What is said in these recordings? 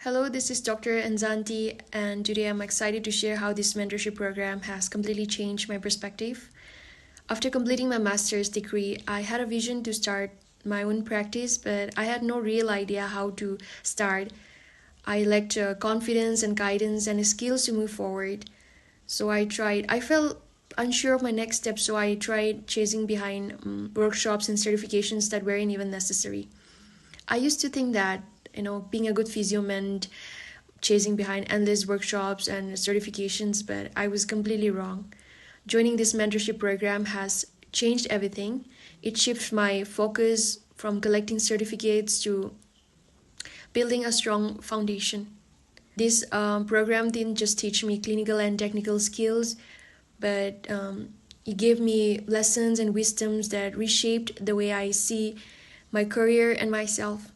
Hello, this is Dr. Nzanti, and today I'm excited to share how this mentorship program has completely changed my perspective. After completing my master's degree, I had a vision to start my own practice, but I had no real idea how to start. I lacked confidence and guidance and skills to move forward. I felt unsure of my next step, so I tried chasing behind workshops and certifications that weren't even necessary. I used to think that, being a good physio meant chasing behind endless workshops and certifications, but I was completely wrong. Joining this mentorship program has changed everything. It shifted my focus from collecting certificates to building a strong foundation. This program didn't just teach me clinical and technical skills, but it gave me lessons and wisdoms that reshaped the way I see my career and myself.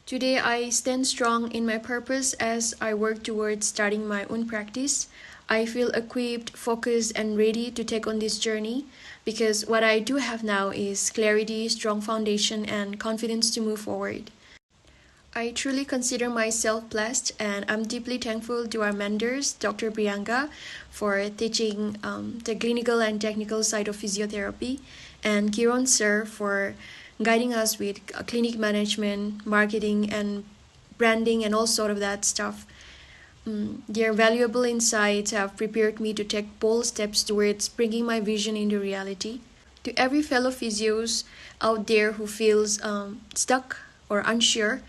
Today, I stand strong in my purpose as I work towards starting my own practice. I feel equipped, focused, and ready to take on this journey because what I do have now is clarity, strong foundation, and confidence to move forward. I truly consider myself blessed, and I'm deeply thankful to our mentors, Dr. Priyanka, for teaching the clinical and technical side of physiotherapy, and Kiron Sir for guiding us with clinic management, marketing, and branding, and all sort of that stuff. Their valuable insights have prepared me to take bold steps towards bringing my vision into reality. To every fellow physios out there who feels stuck or unsure,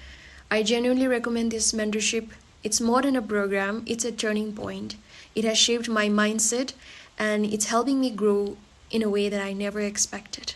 I genuinely recommend this mentorship. It's more than a program, it's a turning point. It has shaped my mindset and it's helping me grow in a way that I never expected.